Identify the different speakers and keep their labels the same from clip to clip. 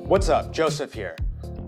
Speaker 1: What's up, Joseph here.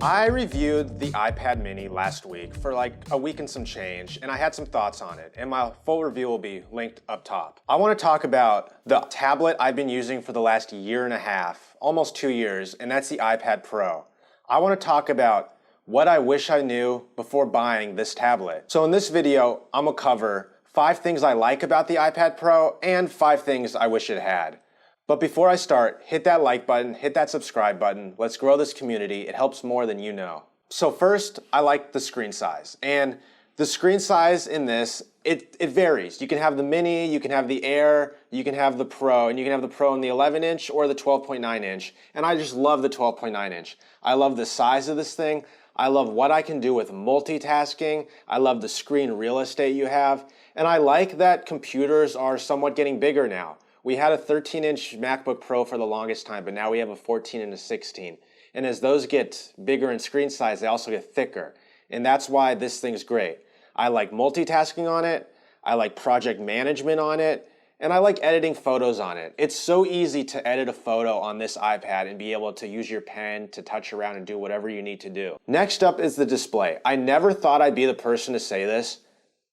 Speaker 1: I reviewed the iPad mini last week for like a week and some change, and I had some thoughts on it, and my full review will be linked up top. I want to talk about the tablet I've been using for the last year and a half, almost 2 years, and that's the iPad Pro. I want to talk about what I wish I knew before buying this tablet. So in this video, I'm gonna cover 5 things I like about the iPad Pro and 5 things I wish it had. But before I start, hit that like button, hit that subscribe button. Let's grow this community. It helps more than you know. So first, I like the screen size. And the screen size in this, it varies. You can have the mini, you can have the Air, you can have the Pro, and you can have the Pro in the 11-inch or the 12.9 inch. And I just love the 12.9 inch. I love the size of this thing. I love what I can do with multitasking. I love the screen real estate you have. And I like that computers are somewhat getting bigger now. We had a 13-inch MacBook Pro for the longest time, but now we have a 14 and a 16. And as those get bigger in screen size, they also get thicker. And that's why this thing's great. I like multitasking on it, I like project management on it, and I like editing photos on it. It's so easy to edit a photo on this iPad and be able to use your pen to touch around and do whatever you need to do. Next up is the display. I never thought I'd be the person to say this,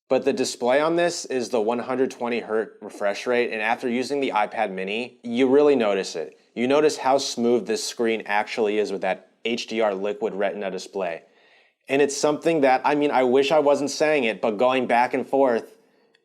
Speaker 1: but the display on this is the 120Hz refresh rate, and after using the iPad mini, you really notice it. You notice how smooth this screen actually is with that HDR liquid retina display. And it's something that, I wish I wasn't saying it, but going back and forth,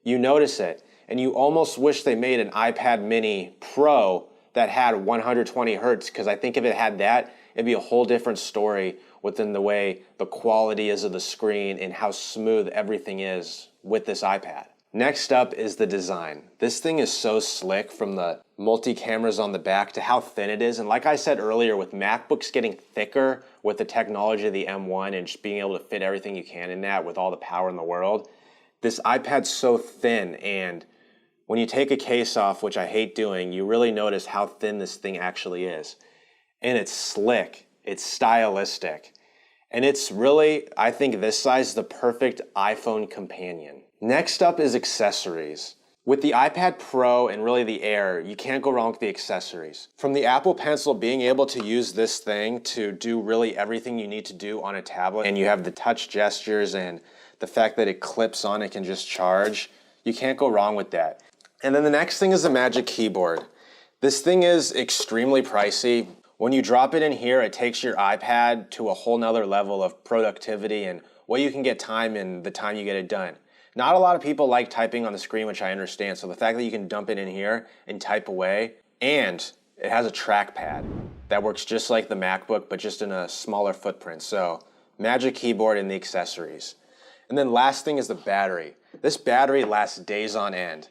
Speaker 1: you notice it. And you almost wish they made an iPad mini Pro that had 120Hz, because I think if it had that, it'd be a whole different story within the way the quality is of the screen and how smooth everything is with this iPad. Next up is the design. This thing is so slick, from the multi-cameras on the back to how thin it is. And like I said earlier, with MacBooks getting thicker with the technology of the M1 and just being able to fit everything you can in that with all the power in the world, this iPad's so thin, and when you take a case off, which I hate doing, you really notice how thin this thing actually is. And it's slick, it's stylistic, and it's really, I think this size is the perfect iPhone companion. Next up is accessories. With the iPad Pro and really the Air, you can't go wrong with the accessories. From the Apple Pencil, being able to use this thing to do really everything you need to do on a tablet, and you have the touch gestures and the fact that it clips on, it can just charge, you can't go wrong with that. And then the next thing is the Magic Keyboard. This thing is extremely pricey. When you drop it in here, it takes your iPad to a whole nother level of productivity and what you can get time in the time you get it done. Not a lot of people like typing on the screen, which I understand, so the fact that you can dump it in here and type away, and it has a trackpad that works just like the MacBook, but just in a smaller footprint. So Magic Keyboard and the accessories. And then last thing is the battery. This battery lasts days on end.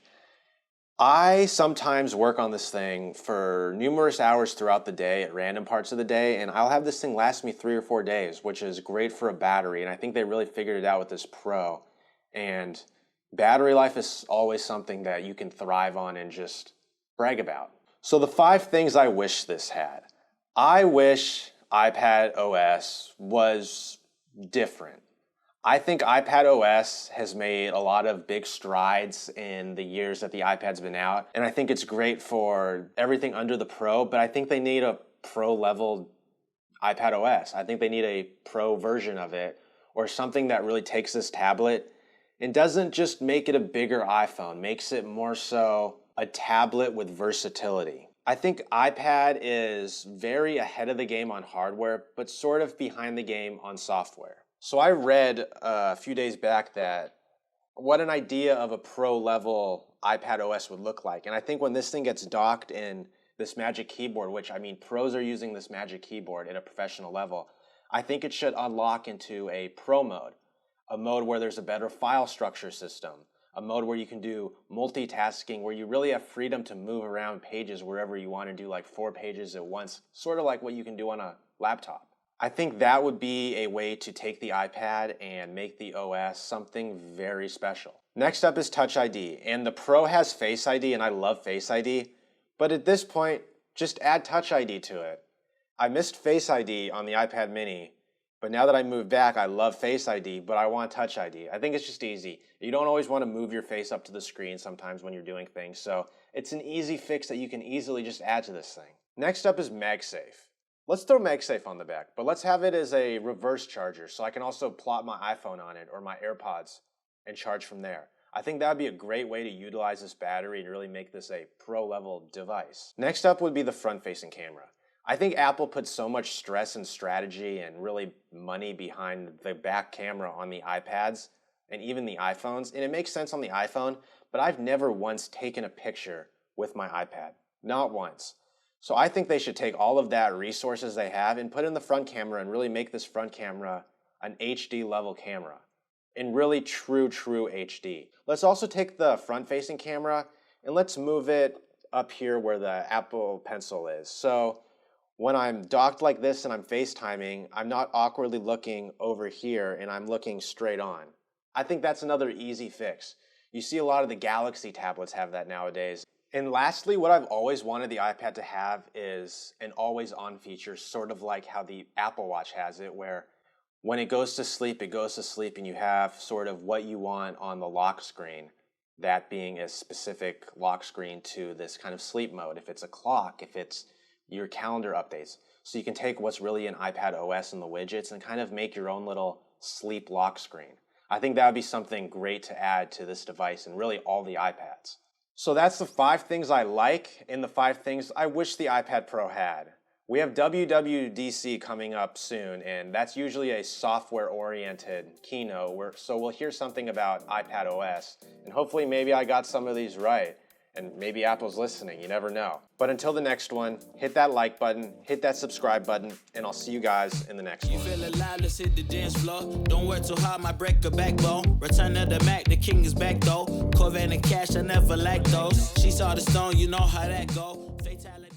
Speaker 1: I sometimes work on this thing for numerous hours throughout the day at random parts of the day, and I'll have this thing last me 3 or 4 days, which is great for a battery, and I think they really figured it out with this Pro. And battery life is always something that you can thrive on and just brag about. So the 5 things I wish this had. I wish iPad OS was different. I think iPad OS has made a lot of big strides in the years that the iPad's been out, and I think it's great for everything under the Pro, but I think they need a Pro-level iPad OS. I think they need a Pro version of it, or something that really takes this tablet and doesn't just make it a bigger iPhone, makes it more so a tablet with versatility. I think iPad is very ahead of the game on hardware, but sort of behind the game on software. So I read a few days back that what an idea of a Pro-level iPad OS would look like. And I think when this thing gets docked in this Magic Keyboard, which pros are using this Magic Keyboard at a professional level, I think it should unlock into a Pro mode, a mode where there's a better file structure system, a mode where you can do multitasking, where you really have freedom to move around pages wherever you want to do like 4 pages at once, sort of like what you can do on a laptop. I think that would be a way to take the iPad and make the OS something very special. Next up is Touch ID, and the Pro has Face ID, and I love Face ID, but at this point, just add Touch ID to it. I missed Face ID on the iPad mini, but now that I moved back, I love Face ID, but I want Touch ID. I think it's just easy. You don't always want to move your face up to the screen sometimes when you're doing things, so it's an easy fix that you can easily just add to this thing. Next up is MagSafe. Let's throw MagSafe on the back, but let's have it as a reverse charger so I can also plot my iPhone on it or my AirPods and charge from there. I think that would be a great way to utilize this battery and really make this a pro-level device. Next up would be the front-facing camera. I think Apple put so much stress and strategy and really money behind the back camera on the iPads and even the iPhones, and it makes sense on the iPhone, but I've never once taken a picture with my iPad. Not once. So I think they should take all of that resources they have and put in the front camera and really make this front camera an HD level camera. In really true HD. Let's also take the front-facing camera and let's move it up here where the Apple Pencil is. So when I'm docked like this and I'm FaceTiming, I'm not awkwardly looking over here and I'm looking straight on. I think that's another easy fix. You see a lot of the Galaxy tablets have that nowadays. And lastly, what I've always wanted the iPad to have is an always-on feature, sort of like how the Apple Watch has it, where when it goes to sleep, and you have sort of what you want on the lock screen, that being a specific lock screen to this kind of sleep mode. If it's a clock, if it's your calendar updates. So you can take what's really an iPad OS and the widgets and kind of make your own little sleep lock screen. I think that would be something great to add to this device and really all the iPads. So that's the 5 things I like and the 5 things I wish the iPad Pro had. We have WWDC coming up soon, and that's usually a software-oriented keynote, so we'll hear something about iPad OS, and hopefully maybe I got some of these right, and maybe Apple's listening, you never know. But until the next one, hit that like button, hit that subscribe button, and I'll see you guys in the next one.
Speaker 2: You feel alive, let's hit the dance floor. Don't work too hard, might break a backbone. Return of the Mac, the king is back though. Corvette and cash, I never lack those. She saw the stone, you know how that go. Fatality.